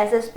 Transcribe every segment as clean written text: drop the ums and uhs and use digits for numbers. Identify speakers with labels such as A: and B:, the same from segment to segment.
A: SSP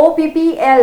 A: OPPL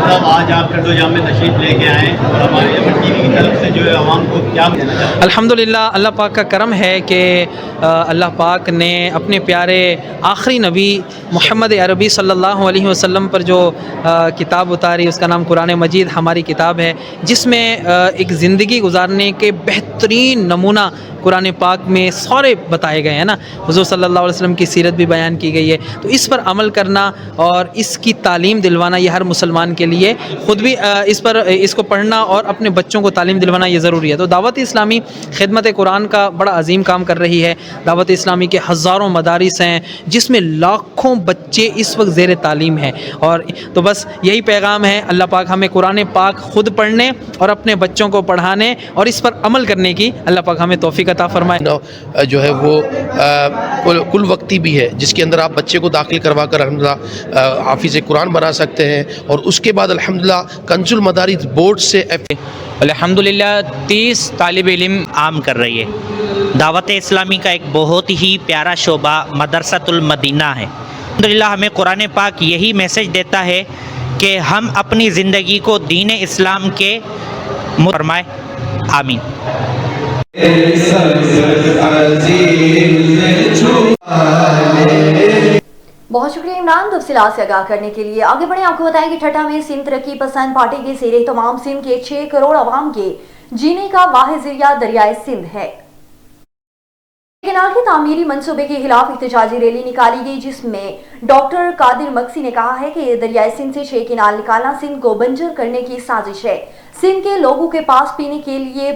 B: صاحب آج آپ کٹو جام میں تشریف لے کے آئے اور ہمارے ایون ٹی وی کی طرف سے جو ہے عوام کو کیا دینا چاہتے ہیں؟
C: الحمدللہ اللہ پاک کا کرم ہے کہ اللہ پاک نے اپنے پیارے آخری نبی محمد عربی صلی اللہ علیہ وسلم پر جو کتاب اتاری، اس کا نام قرآن مجید ہماری کتاب ہے، جس میں ایک زندگی گزارنے کے بہترین نمونہ قرآن پاک میں سارے بتائے گئے ہیں نا. حضور صلی اللہ علیہ وسلم کی سیرت بھی بیان کی گئی ہے. تو اس پر عمل کرنا اور اس کی تعلیم دلوانا یہ ہر مسلمان کے لیے، خود بھی اس کو پڑھنا اور اپنے بچوں کو تعلیم دلوانا یہ ضروری ہے. تو دعوت اسلامی خدمت قرآن کا بڑا عظیم کام کر رہی ہے. دعوت اسلامی کے ہزاروں مدارس ہیں جس میں لاکھوں بچے اس وقت زیر تعلیم ہیں. اور تو بس یہی پیغام ہے، اللہ پاک ہمیں قرآن پاک خود پڑھنے اور اپنے بچوں کو پڑھانے اور اس پر عمل کرنے کی اللہ پاک ہمیں توفیق عطا فرمائے.
D: جو ہے وہ کل وقتی بھی ہے، جس کے اندر آپ بچے کو داخل کروا کر الحمدللہ حافظ قرآن بنا سکتے ہیں. اور اس کے بعد الحمدللہ کنز المدارس بورڈ سے
E: الحمدللہ 30 طالب علم عام کر رہی ہے. دعوت اسلامی کا ایک بہت ہی پیارا شعبہ مدرسۃ المدینہ ہے. الحمدللہ ہمیں قرآن پاک یہی میسج دیتا ہے کہ ہم اپنی زندگی کو دین اسلام کے فرمائے. آمین.
A: بہت شکریہ عمران تفصیلات سے آگاہ کرنے کے لیے. آگے بڑھیں، آپ کو بتائیں کہ ٹھٹھا میں سندھ ترقی پسند پارٹی کے زیر تمام سندھ کے 6 کروڑ عوام کے جینے کا واحد ذریعہ دریائے سندھ ہے. کینال کی تعمیری منصوبے کے خلاف احتجاجی ریلی نکالی گئی، جس میں ڈاکٹر قادر مکسی نے کہا ہے کہ دریائے سندھ سے 6 کینال نکالنا سندھ کو بنجر کرنے کی سازش ہے. سندھ کے لوگوں کے پاس پینے کے لیے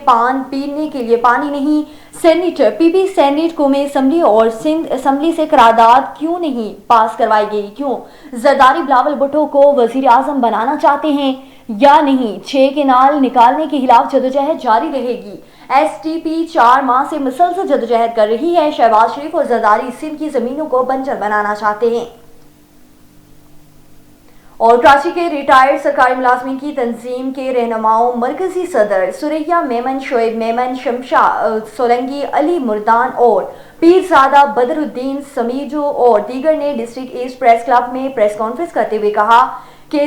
A: پانی نہیں. سینیٹر پی پی سینیٹ قومی اسمبلی اور سندھ اسمبلی سے قرارداد کیوں نہیں پاس کروائی گئی؟ کیوں زرداری بلاول بھٹو کو وزیر اعظم بنانا چاہتے ہیں یا نہیں؟ 6 کینال نکالنے کے خلاف جدوجہد جاری رہے گی. ایس ٹی پی 4 ماہ سے مسلسل جدوجہد کر رہی ہے. شہباز شریف اور زرداری سندھ کی زمینوں کو بنجر بنانا چاہتے ہیں. اور کراچی کے ریٹائرڈ سرکاری ملازمین کی تنظیم کے رہنماؤں مرکزی صدر سریہ میمن، شعیب میمن، شمشا سولنگی، علی مردان اور پیرزادہ بدر الدین سمیجو اور دیگر نے ڈسٹرکٹ ایسٹ پریس کلب میں پریس کانفرنس کرتے ہوئے کہا کہ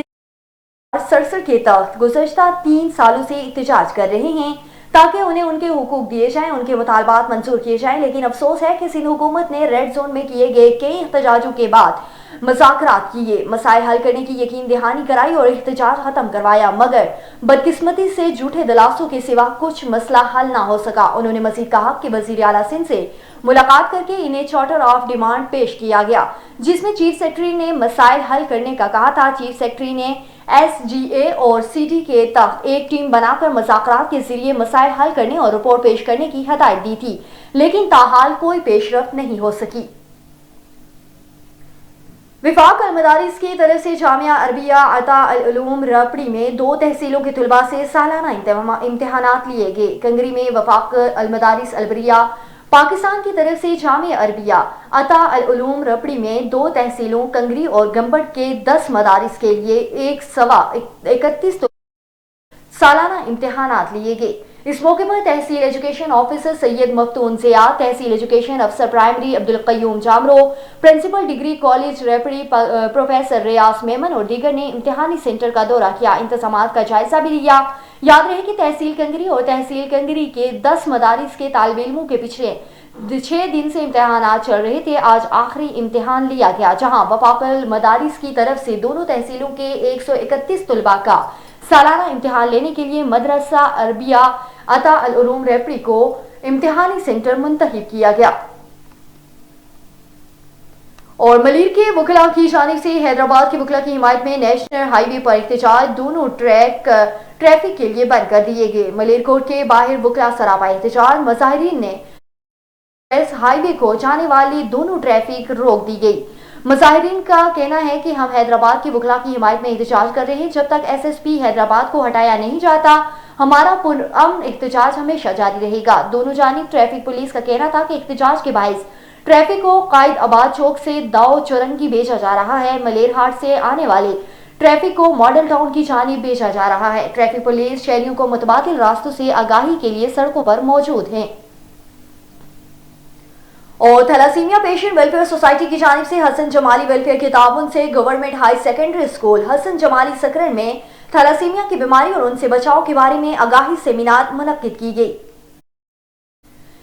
A: 67 کے تحت گزشتہ 3 سالوں سے احتجاج کر رہے ہیں تاکہ انہیں ان کے حقوق دیے جائیں، ان کے مطالبات منظور کیے جائیں. لیکن افسوس ہے کہ سندھ حکومت نے ریڈ زون میں کیے گئے کئی احتجاجوں کے بعد مذاکرات کیے، مسائل حل کرنے کی یقین دہانی کرائی اور احتجاج ختم کروایا، مگر بدقسمتی سے جھوٹے دلاسوں کے سوا کچھ مسئلہ حل نہ ہو سکا. انہوں نے مزید کہا کہ وزیر اعلیٰ سندھ سے ملاقات کر کے انہیں چارٹر آف ڈیمانڈ پیش کیا گیا، جس میں چیف سیکرٹری نے مسائل حل کرنے کا کہا تھا. چیف سیکرٹری نے ایس جی اے اور سی ٹی کے تحت ایک ٹیم بنا کر مذاکرات کے ذریعے مسائل حل کرنے اور رپورٹ پیش کرنے کی ہدایت دی تھی، لیکن تاحال کوئی پیش رفت نہیں ہو سکی. وفاق المدارس کی طرف سے جامعہ عربیہ عطا العلوم راپڑی میں 2 تحصیلوں کے طلباء سے سالانہ امتحانات لیے گئے. کنگری میں وفاق المدارس البریہ پاکستان کی طرف سے جامعہ عربیہ عطا العلوم رپڑی میں 2 تحصیلوں کنگری اور گمبٹ کے 10 مدارس کے لیے 131 سالانہ امتحانات لیے گئے. اس موقع پر تحصیل ایجوکیشن آفیسر سید مفتون ضیاء، تحصیل ایجوکیشن افسر primary Abdul Qayyum Jamro, principal degree college Repri professor Riaz Memon اور دیگر نے امتحانی سینٹر کا دورہ کیا، انتظامات کا جائزہ بھی لیا. یاد رہے کہ تحصیل کنگری اور تحصیل کنگری کے 10 مدارس کے طالب علموں کے پچھلے 6 دن سے امتحانات چل رہے تھے. آج آخری امتحان لیا گیا، جہاں وفاق المدارس کی طرف سے دونوں تحصیلوں کے 131 طلباء کا سالانہ امتحان لینے کے لیے مدرسہ عربیہ عطا العلوم ریپڑی کو امتحانی سینٹر منتخب کیا گیا. اور ملیر کے وکلاء کی جانب سے حیدرآباد کے وکلاء کی حمایت میں نیشنل ہائی وے پر احتجاج، دونوں ٹریک ٹریفک کے لیے بند کر دیے گئے. ملیر کوٹ کے باہر وکلاء سراپا احتجاج، مظاہرین نے ہائی وے کو جانے والی دونوں ٹریفک روک دی گئی. مظاہرین کا کہنا ہے کہ ہم حیدرآباد کے وکلاء کی حمایت میں احتجاج کر رہے ہیں، جب تک ایس ایس پی حیدرآباد کو ہٹایا نہیں جاتا ہمارا پرامن احتجاج ہمیشہ جاری رہے گا. دونوں جانب ٹریفک پولیس کا کہنا تھا کہ احتجاج کے باعث ٹریفک کو قائد آباد چوک سے داؤ چورنگی بھیجا جا رہا ہے، ملیر ہاٹ سے آنے والے ٹریفک کو ماڈل ٹاؤن کی جانب بھیجا جا رہا ہے. ٹریفک پولیس شہریوں کو متبادل راستوں سے آگاہی کے لیے سڑکوں پر موجود ہیں. اور تھیلاسیمیا پیشنٹ ویلفیئر سوسائٹی کی جانب سے حسن جمالی ویلفیئر کے تعاون سے گورنمنٹ ہائی سیکنڈری اسکول حسن جمالی سکرن میں تھیلاسیمیا کی بیماری اور ان سے بچاؤ کے بارے میں آگاہی سیمینار منعقد کی گئی۔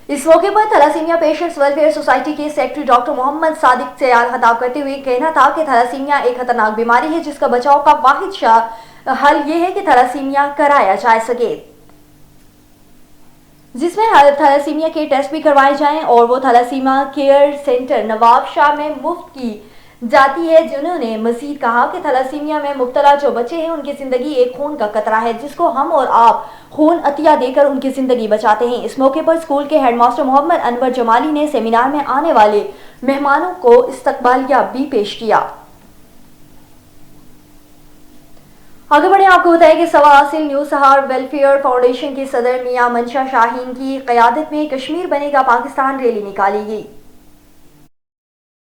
A: اس موقع پر تھیلاسیمیا پیشنٹس ویلفیئر سوسائٹی کے سیکرٹری ڈاکٹر محمد صادق سیال خطاب کرتے ہوئے کہنا تھا کہ تھیلاسیمیا ایک خطرناک بیماری ہے جس کا بچاؤ کا واحد حل یہ ہے کہ تھیلاسیمیا کرایا جا سکے، جس میں تھیلاسیمیا کے ٹیسٹ بھی کروائے جائیں، اور وہ تھیلاسیمیا کیئر سینٹر نواب شاہ میں مفت کی جاتی ہے۔ جنہوں نے مزید کہا کہ تھیلاسیمیا میں مبتلا جو بچے ہیں ان کی زندگی ایک خون کا قطرہ ہے جس کو ہم اور آپ خون عطیہ دے کر ان کی زندگی بچاتے ہیں۔ اس موقع پر اسکول کے ہیڈ ماسٹر محمد انور جمالی نے سیمینار میں آنے والے مہمانوں کو استقبالیہ بھی پیش کیا۔ آگے بڑھیں، آپ کو بتائیں کہ سوا حاصل نیو سہار ویلفیئر فاؤنڈیشن کے صدر میاں منشا شاہین کی قیادت میں کشمیر بنے گا پاکستان ریلی نکالی گئی۔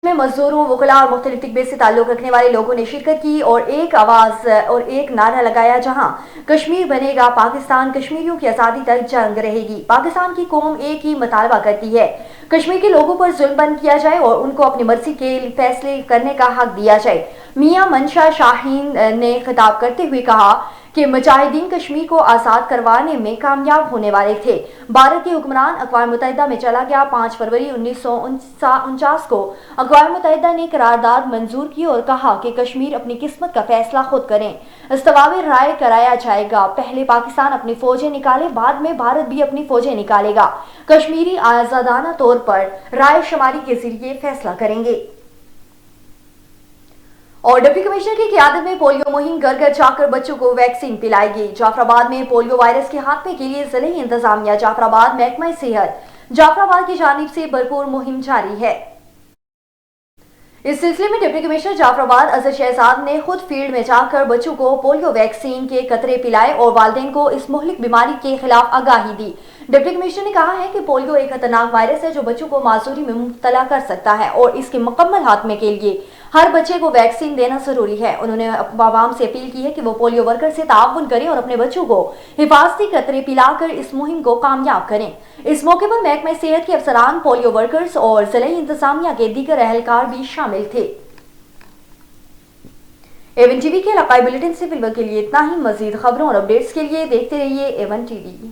A: میں مزدوروں، وکلاء اور مختلف طبقے سے تعلق رکھنے والے لوگوں نے شرکت کی اور ایک آواز اور ایک نعرہ لگایا، جہاں کشمیر بنے گا پاکستان، کشمیریوں کی آزادی تک جنگ رہے گی۔ پاکستان کی قوم ایک ہی مطالبہ کرتی ہے، کشمیر کے لوگوں پر ظلم بند کیا جائے اور ان کو اپنی مرضی کے فیصلے کرنے کا حق دیا جائے۔ میاں منشا شاہین نے خطاب کرتے ہوئے کہا کہ مجاہدین کشمیر کو آزاد کروانے میں کامیاب ہونے والے تھے۔ بھارت کے حکمران اقوام متحدہ میں چلا گیا۔ 5 فروری 1949 کو اقوام متحدہ نے قرارداد منظور کی اور کہا کہ کشمیر اپنی قسمت کا فیصلہ خود کریں، استواب رائے کرایا جائے گا۔ پہلے پاکستان اپنی فوجیں نکالے، بعد میں بھارت بھی اپنی فوجیں نکالے گا۔ کشمیری آزادانہ طور پر رائے شماری کے ذریعے فیصلہ کریں گے۔ اور ڈپٹی کمشنر کی قیادت میں پولیو مہم گھر گھر جا کر بچوں کو ویکسین پلائی گئی۔ جعفر آباد میں پولیو وائرس کے خاتمے کے لیے ضلعی انتظامیہ، جعفر آباد محکمہ صحت جعفر آباد کی جانب سے بھرپور مہم جاری ہے۔ اس سلسلے میں ڈپٹی کمشنر جعفر آباد اظہر شہزاد نے خود فیلڈ میں جا کر بچوں کو پولیو ویکسین کے قطرے پلائے اور والدین کو اس مہلک بیماری کے خلاف آگاہی دی۔ ڈپٹی کمشنر نے کہا ہے کہ پولیو ایک خطرناک وائرس ہے جو بچوں کو معذوری میں مبتلا کر سکتا ہے اور اس کے مکمل خاتمے کے لیے ہر بچے کو ویکسین دینا ضروری ہے۔ انہوں نے عوام سے اپیل کی ہے کہ وہ پولیو ورکر سے تعاون کریں اور اپنے بچوں کو حفاظتی قطرے پلا کر اس مہم کو کامیاب کریں۔ اس موقع پر محکمہ صحت کے افسران، پولیو ورکرز اور ضلعی انتظامیہ کے دیگر اہلکار بھی شامل تھے۔ ایون ٹی وی کے علاقائی بلیٹن سے فی الوقت کے لیے اتنا ہی۔ مزید خبروں اور اپڈیٹس کے لیے دیکھتے رہیے ایون ٹی وی۔